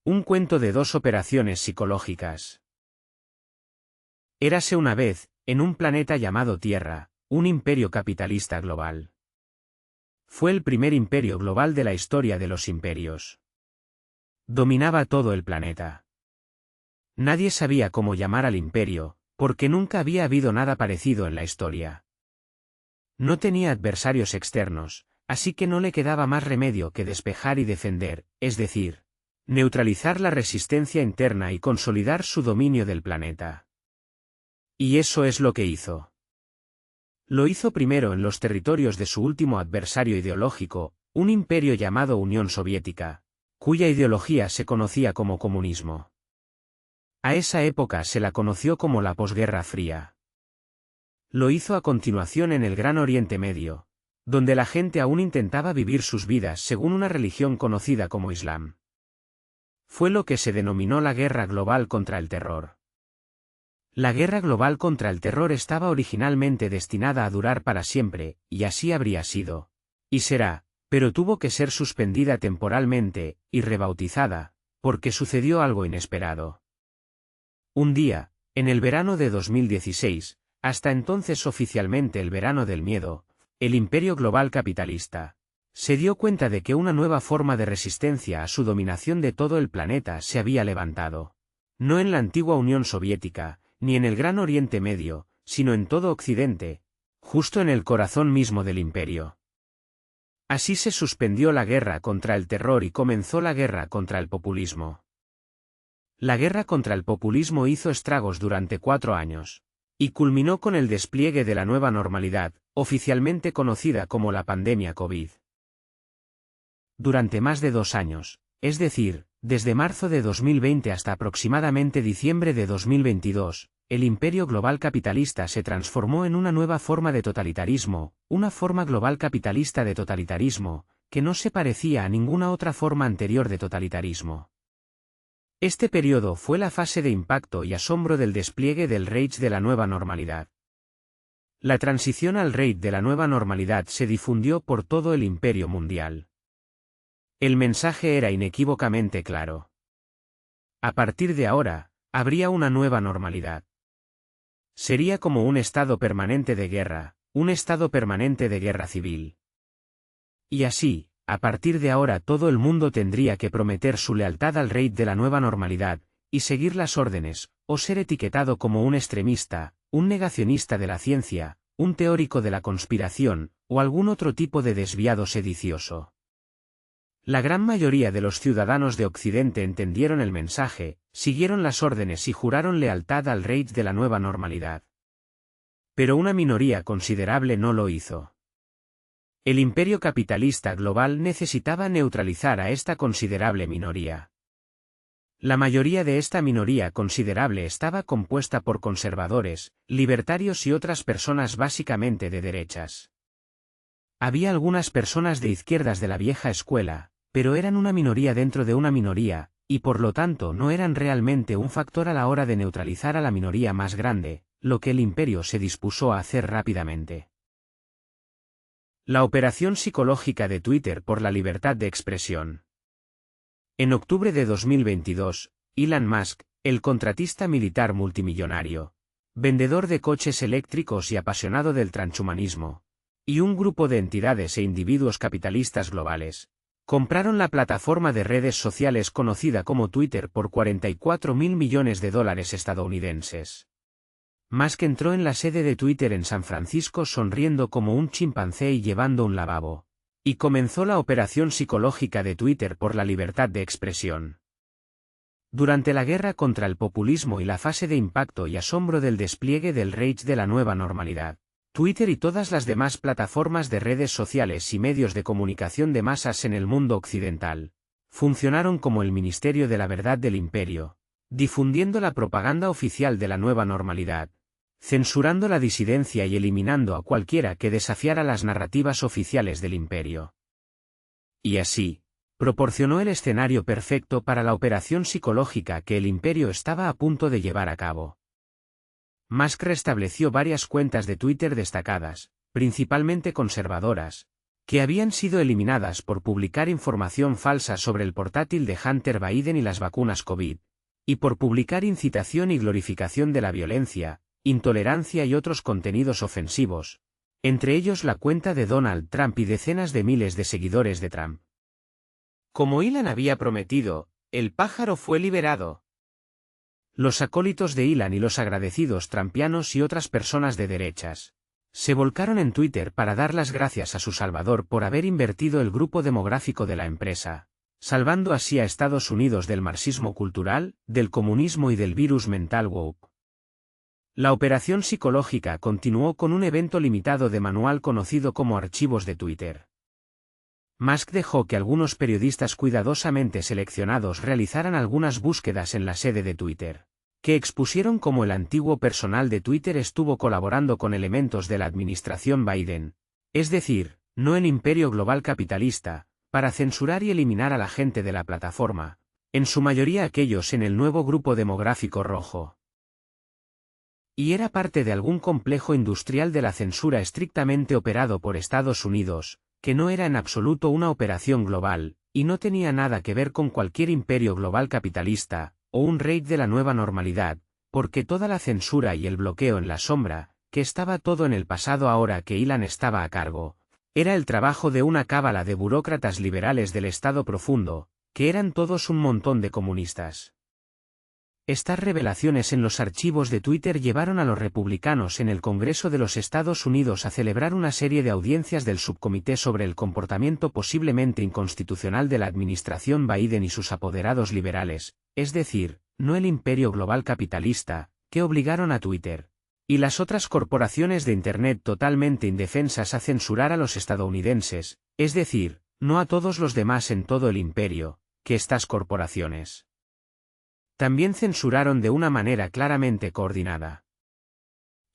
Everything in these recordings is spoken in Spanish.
Un cuento de dos operaciones psicológicas. Érase una vez, en un planeta llamado Tierra, un imperio capitalista global. Fue el primer imperio global de la historia de los imperios. Dominaba todo el planeta. Nadie sabía cómo llamar al imperio, porque nunca había habido nada parecido en la historia. No tenía adversarios externos, así que no le quedaba más remedio que despejar y defender, es decir, neutralizar la resistencia interna y consolidar su dominio del planeta. Y eso es lo que hizo. Lo hizo primero en los territorios de su último adversario ideológico, un imperio llamado Unión Soviética, cuya ideología se conocía como comunismo. A esa época se la conoció como la posguerra fría. Lo hizo a continuación en el Gran Oriente Medio, donde la gente aún intentaba vivir sus vidas según una religión conocida como Islam. Fue lo que se denominó la Guerra Global contra el Terror. La Guerra Global contra el Terror estaba originalmente destinada a durar para siempre, y así habría sido. Y será, pero tuvo que ser suspendida temporalmente, y rebautizada, porque sucedió algo inesperado. Un día, en el verano de 2016, hasta entonces oficialmente el verano del miedo, el imperio global capitalista se dio cuenta de que una nueva forma de resistencia a su dominación de todo el planeta se había levantado. No en la antigua Unión Soviética, ni en el Gran Oriente Medio, sino en todo Occidente, justo en el corazón mismo del imperio. Así se suspendió la guerra contra el terror y comenzó la guerra contra el populismo. La guerra contra el populismo hizo estragos durante 4 años, y culminó con el despliegue de la nueva normalidad, oficialmente conocida como la pandemia COVID. Durante más de 2 años, es decir, desde marzo de 2020 hasta aproximadamente diciembre de 2022, el imperio global capitalista se transformó en una nueva forma de totalitarismo, una forma global capitalista de totalitarismo, que no se parecía a ninguna otra forma anterior de totalitarismo. Este periodo fue la fase de impacto y asombro del despliegue del Reich de la nueva normalidad. La transición al Reich de la nueva normalidad se difundió por todo el imperio mundial. El mensaje era inequívocamente claro. A partir de ahora, habría una nueva normalidad. Sería como un estado permanente de guerra, un estado permanente de guerra civil. Y así, a partir de ahora todo el mundo tendría que prometer su lealtad al rey de la nueva normalidad, y seguir las órdenes, o ser etiquetado como un extremista, un negacionista de la ciencia, un teórico de la conspiración, o algún otro tipo de desviado sedicioso. La gran mayoría de los ciudadanos de Occidente entendieron el mensaje, siguieron las órdenes y juraron lealtad al rey de la nueva normalidad. Pero una minoría considerable no lo hizo. El imperio capitalista global necesitaba neutralizar a esta considerable minoría. La mayoría de esta minoría considerable estaba compuesta por conservadores, libertarios y otras personas básicamente de derechas. Había algunas personas de izquierdas de la vieja escuela, pero eran una minoría dentro de una minoría, y por lo tanto no eran realmente un factor a la hora de neutralizar a la minoría más grande, lo que el imperio se dispuso a hacer rápidamente. La operación psicológica de Twitter por la libertad de expresión. En octubre de 2022, Elon Musk, el contratista militar multimillonario, vendedor de coches eléctricos y apasionado del transhumanismo, y un grupo de entidades e individuos capitalistas globales, compraron la plataforma de redes sociales conocida como Twitter por $44.000 millones estadounidenses. Musk entró en la sede de Twitter en San Francisco sonriendo como un chimpancé y llevando un lavabo, y comenzó la operación psicológica de Twitter por la libertad de expresión. Durante la guerra contra el populismo y la fase de impacto y asombro del despliegue del Reich de la nueva normalidad, Twitter y todas las demás plataformas de redes sociales y medios de comunicación de masas en el mundo occidental, funcionaron como el Ministerio de la Verdad del Imperio, difundiendo la propaganda oficial de la nueva normalidad, censurando la disidencia y eliminando a cualquiera que desafiara las narrativas oficiales del imperio. Y así, proporcionó el escenario perfecto para la operación psicológica que el imperio estaba a punto de llevar a cabo. Musk restableció varias cuentas de Twitter destacadas, principalmente conservadoras, que habían sido eliminadas por publicar información falsa sobre el portátil de Hunter Biden y las vacunas COVID, y por publicar incitación y glorificación de la violencia, intolerancia y otros contenidos ofensivos, entre ellos la cuenta de Donald Trump y decenas de miles de seguidores de Trump. Como Elon había prometido, el pájaro fue liberado. Los acólitos de Elon y los agradecidos trampianos y otras personas de derechas se volcaron en Twitter para dar las gracias a su salvador por haber invertido el grupo demográfico de la empresa, salvando así a Estados Unidos del marxismo cultural, del comunismo y del virus mental woke. La operación psicológica continuó con un evento limitado de manual conocido como archivos de Twitter. Musk dejó que algunos periodistas cuidadosamente seleccionados realizaran algunas búsquedas en la sede de Twitter, que expusieron cómo el antiguo personal de Twitter estuvo colaborando con elementos de la administración Biden, es decir, no el imperio global capitalista, para censurar y eliminar a la gente de la plataforma, en su mayoría aquellos en el nuevo grupo demográfico rojo. Y era parte de algún complejo industrial de la censura estrictamente operado por Estados Unidos, que no era en absoluto una operación global, y no tenía nada que ver con cualquier imperio global capitalista, o un raid de la nueva normalidad, porque toda la censura y el bloqueo en la sombra, que estaba todo en el pasado ahora que Elon estaba a cargo, era el trabajo de una cábala de burócratas liberales del Estado profundo, que eran todos un montón de comunistas. Estas revelaciones en los archivos de Twitter llevaron a los republicanos en el Congreso de los Estados Unidos a celebrar una serie de audiencias del subcomité sobre el comportamiento posiblemente inconstitucional de la administración Biden y sus apoderados liberales, es decir, no el imperio global capitalista, que obligaron a Twitter y las otras corporaciones de Internet totalmente indefensas a censurar a los estadounidenses, es decir, no a todos los demás en todo el imperio, que estas corporaciones también censuraron de una manera claramente coordinada.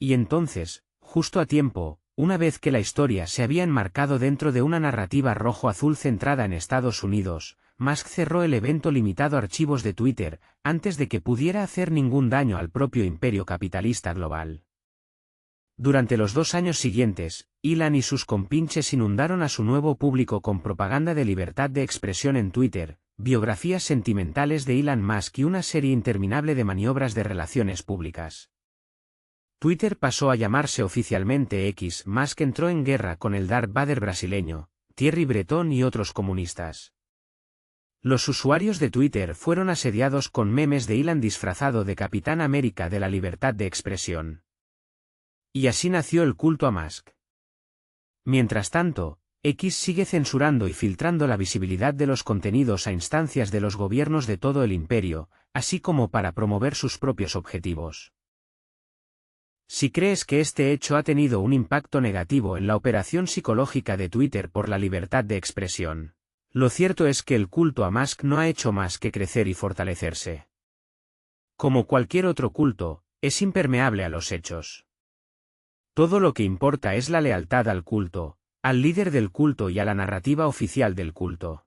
Y entonces, justo a tiempo, una vez que la historia se había enmarcado dentro de una narrativa rojo-azul centrada en Estados Unidos, Musk cerró el evento limitado archivos de Twitter, antes de que pudiera hacer ningún daño al propio imperio capitalista global. Durante los 2 años siguientes, Elon y sus compinches inundaron a su nuevo público con propaganda de libertad de expresión en Twitter, biografías sentimentales de Elon Musk y una serie interminable de maniobras de relaciones públicas. Twitter pasó a llamarse oficialmente X. Musk entró en guerra con el Darth Vader brasileño, Thierry Breton y otros comunistas. Los usuarios de Twitter fueron asediados con memes de Elon disfrazado de Capitán América de la libertad de expresión. Y así nació el culto a Musk. Mientras tanto, X sigue censurando y filtrando la visibilidad de los contenidos a instancias de los gobiernos de todo el imperio, así como para promover sus propios objetivos. Si crees que este hecho ha tenido un impacto negativo en la operación psicológica de Twitter por la libertad de expresión, lo cierto es que el culto a Musk no ha hecho más que crecer y fortalecerse. Como cualquier otro culto, es impermeable a los hechos. Todo lo que importa es la lealtad al culto, al líder del culto y a la narrativa oficial del culto.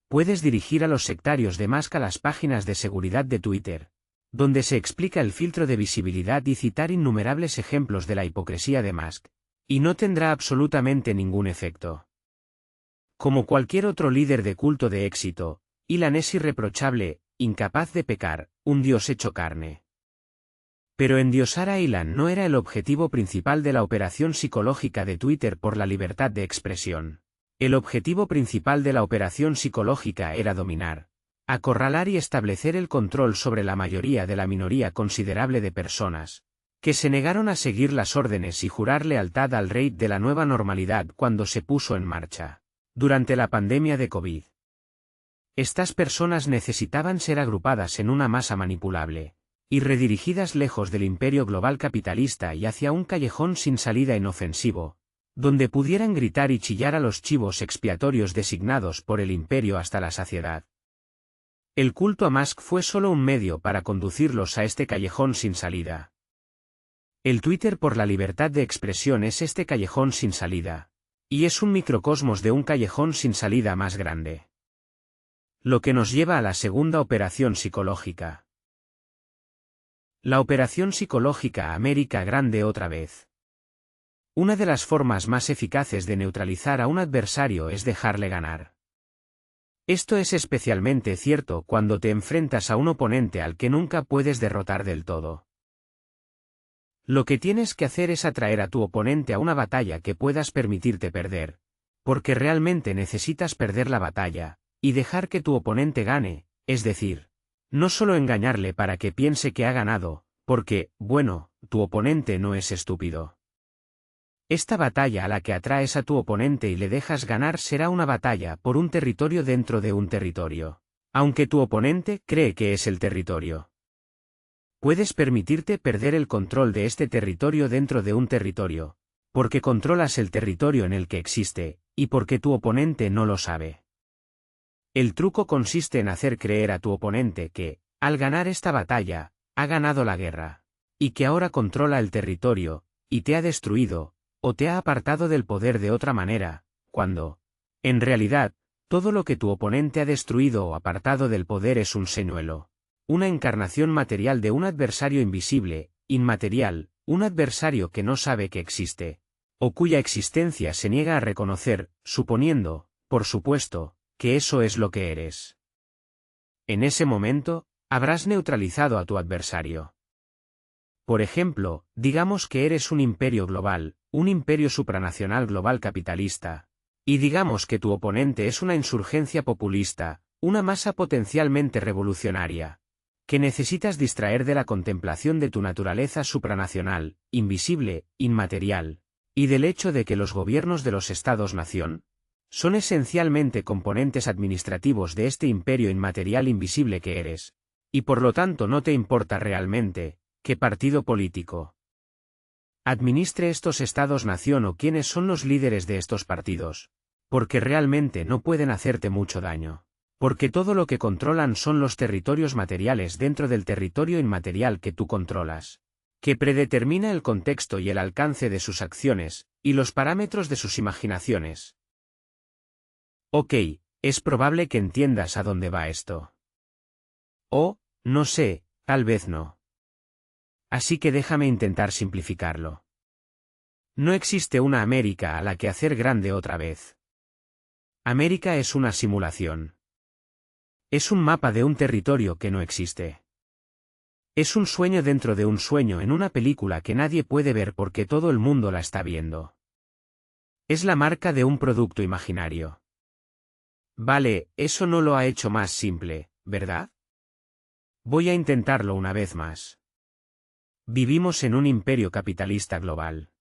Puedes dirigir a los sectarios de Musk a las páginas de seguridad de Twitter, donde se explica el filtro de visibilidad y citar innumerables ejemplos de la hipocresía de Musk, y no tendrá absolutamente ningún efecto. Como cualquier otro líder de culto de éxito, Elon es irreprochable, incapaz de pecar, un dios hecho carne. Pero endiosar a Elon no era el objetivo principal de la operación psicológica de Twitter por la libertad de expresión. El objetivo principal de la operación psicológica era dominar, acorralar y establecer el control sobre la mayoría de la minoría considerable de personas, que se negaron a seguir las órdenes y jurar lealtad al rey de la nueva normalidad cuando se puso en marcha, durante la pandemia de COVID. Estas personas necesitaban ser agrupadas en una masa manipulable y redirigidas lejos del imperio global capitalista y hacia un callejón sin salida inofensivo, donde pudieran gritar y chillar a los chivos expiatorios designados por el imperio hasta la saciedad. El culto a Musk fue solo un medio para conducirlos a este callejón sin salida. El Twitter por la libertad de expresión es este callejón sin salida, y es un microcosmos de un callejón sin salida más grande. Lo que nos lleva a la segunda operación psicológica. La operación psicológica América Grande otra vez. Una de las formas más eficaces de neutralizar a un adversario es dejarle ganar. Esto es especialmente cierto cuando te enfrentas a un oponente al que nunca puedes derrotar del todo. Lo que tienes que hacer es atraer a tu oponente a una batalla que puedas permitirte perder, porque realmente necesitas perder la batalla, y dejar que tu oponente gane, es decir, no solo engañarle para que piense que ha ganado, porque, bueno, tu oponente no es estúpido. Esta batalla a la que atraes a tu oponente y le dejas ganar será una batalla por un territorio dentro de un territorio, aunque tu oponente cree que es el territorio. Puedes permitirte perder el control de este territorio dentro de un territorio, porque controlas el territorio en el que existe, y porque tu oponente no lo sabe. El truco consiste en hacer creer a tu oponente que, al ganar esta batalla, ha ganado la guerra, y que ahora controla el territorio, y te ha destruido, o te ha apartado del poder de otra manera, cuando, en realidad, todo lo que tu oponente ha destruido o apartado del poder es un señuelo, una encarnación material de un adversario invisible, inmaterial, un adversario que no sabe que existe, o cuya existencia se niega a reconocer, suponiendo, por supuesto, que eso es lo que eres. En ese momento, habrás neutralizado a tu adversario. Por ejemplo, digamos que eres un imperio global, un imperio supranacional global capitalista, y digamos que tu oponente es una insurgencia populista, una masa potencialmente revolucionaria, que necesitas distraer de la contemplación de tu naturaleza supranacional, invisible, inmaterial, y del hecho de que los gobiernos de los estados-nación son esencialmente componentes administrativos de este imperio inmaterial invisible que eres, y por lo tanto no te importa realmente qué partido político administre estos estados-nación o quiénes son los líderes de estos partidos, porque realmente no pueden hacerte mucho daño, porque todo lo que controlan son los territorios materiales dentro del territorio inmaterial que tú controlas, que predetermina el contexto y el alcance de sus acciones, y los parámetros de sus imaginaciones. Ok, es probable que entiendas a dónde va esto. O, no sé, tal vez no. Así que déjame intentar simplificarlo. No existe una América a la que hacer grande otra vez. América es una simulación. Es un mapa de un territorio que no existe. Es un sueño dentro de un sueño en una película que nadie puede ver porque todo el mundo la está viendo. Es la marca de un producto imaginario. Vale, eso no lo ha hecho más simple, ¿verdad? Voy a intentarlo una vez más. Vivimos en un imperio capitalista global.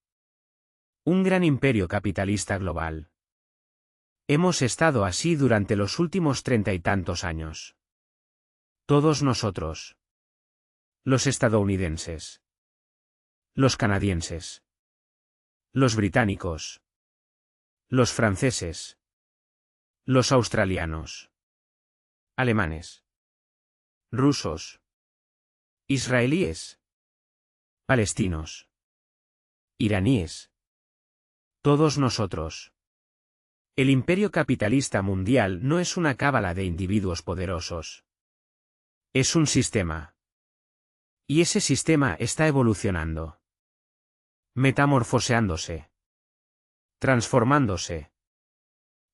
Un gran imperio capitalista global. Hemos estado así durante los últimos 30 y tantos años. Todos nosotros. Los estadounidenses. Los canadienses. Los británicos. Los franceses. Los australianos. Alemanes. Rusos. Israelíes. Palestinos. Iraníes. Todos nosotros. El imperio capitalista mundial no es una cábala de individuos poderosos. Es un sistema. Y ese sistema está evolucionando. Metamorfoseándose. Transformándose.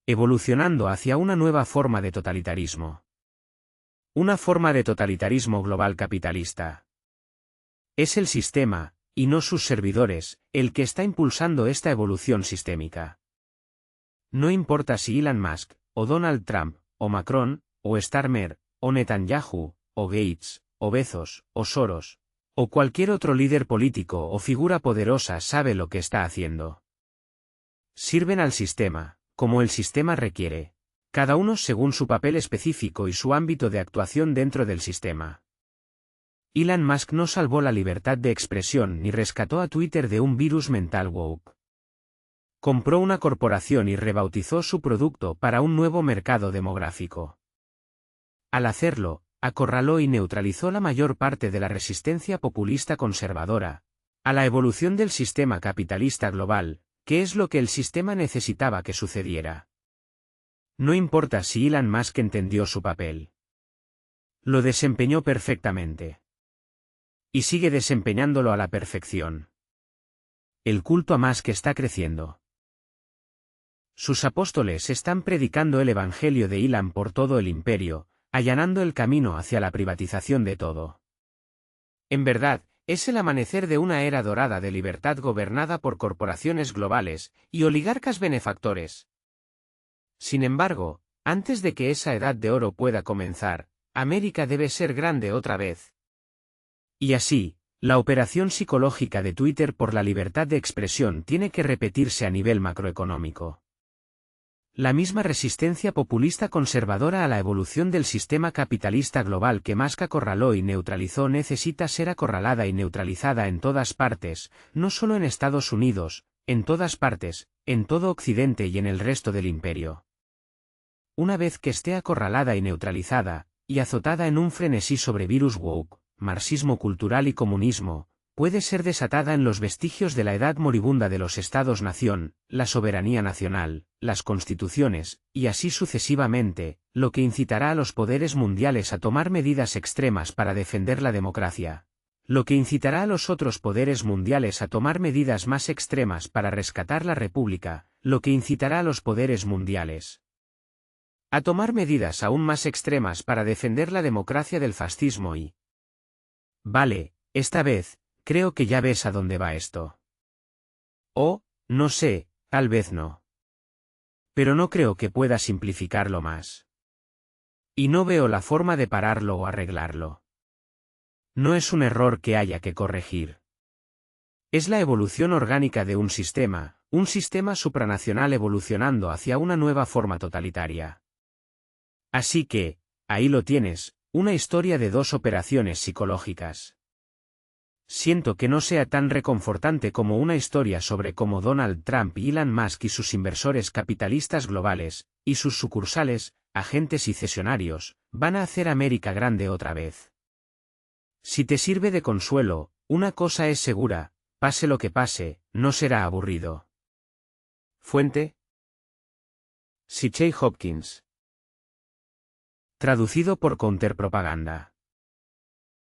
Evolucionando hacia una nueva forma de totalitarismo. Una forma de totalitarismo global capitalista. Es el sistema, y no sus servidores, el que está impulsando esta evolución sistémica. No importa si Elon Musk, o Donald Trump, o Macron, o Starmer, o Netanyahu, o Gates, o Bezos, o Soros, o cualquier otro líder político o figura poderosa sabe lo que está haciendo. Sirven al sistema, como el sistema requiere, cada uno según su papel específico y su ámbito de actuación dentro del sistema. Elon Musk no salvó la libertad de expresión ni rescató a Twitter de un virus mental woke. Compró una corporación y rebautizó su producto para un nuevo mercado demográfico. Al hacerlo, acorraló y neutralizó la mayor parte de la resistencia populista conservadora a la evolución del sistema capitalista global, que es lo que el sistema necesitaba que sucediera. No importa si Elon Musk entendió su papel. Lo desempeñó perfectamente. Y sigue desempeñándolo a la perfección. el culto a más que está creciendo. Sus apóstoles están predicando el evangelio de Elon por todo el imperio, allanando el camino hacia la privatización de todo. En verdad, es el amanecer de una era dorada de libertad gobernada por corporaciones globales y oligarcas benefactores. Sin embargo, antes de que esa edad de oro pueda comenzar, América debe ser grande otra vez. Y así, la operación psicológica de Twitter por la libertad de expresión tiene que repetirse a nivel macroeconómico. La misma resistencia populista conservadora a la evolución del sistema capitalista global que Musk acorraló y neutralizó necesita ser acorralada y neutralizada en todas partes, no solo en Estados Unidos, en todas partes, en todo Occidente y en el resto del imperio. Una vez que esté acorralada y neutralizada, y azotada en un frenesí sobre virus woke, marxismo cultural y comunismo, puede ser desatada en los vestigios de la edad moribunda de los estados-nación, la soberanía nacional, las constituciones, y así sucesivamente, lo que incitará a los poderes mundiales a tomar medidas extremas para defender la democracia. Lo que incitará a los otros poderes mundiales a tomar medidas más extremas para rescatar la república, lo que incitará a los poderes mundiales a tomar medidas aún más extremas para defender la democracia del fascismo y... Vale, esta vez, creo que ya ves a dónde va esto. O, no sé, tal vez no. Pero no creo que pueda simplificarlo más. Y no veo la forma de pararlo o arreglarlo. No es un error que haya que corregir. Es la evolución orgánica de un sistema supranacional evolucionando hacia una nueva forma totalitaria. Así que, ahí lo tienes, una historia de dos operaciones psicológicas. Siento que no sea tan reconfortante como una historia sobre cómo Donald Trump y Elon Musk y sus inversores capitalistas globales, y sus sucursales, agentes y cesionarios, van a hacer América grande otra vez. Si te sirve de consuelo, una cosa es segura, pase lo que pase, no será aburrido. Fuente: C.J. Hopkins. Traducido por Counterpropaganda.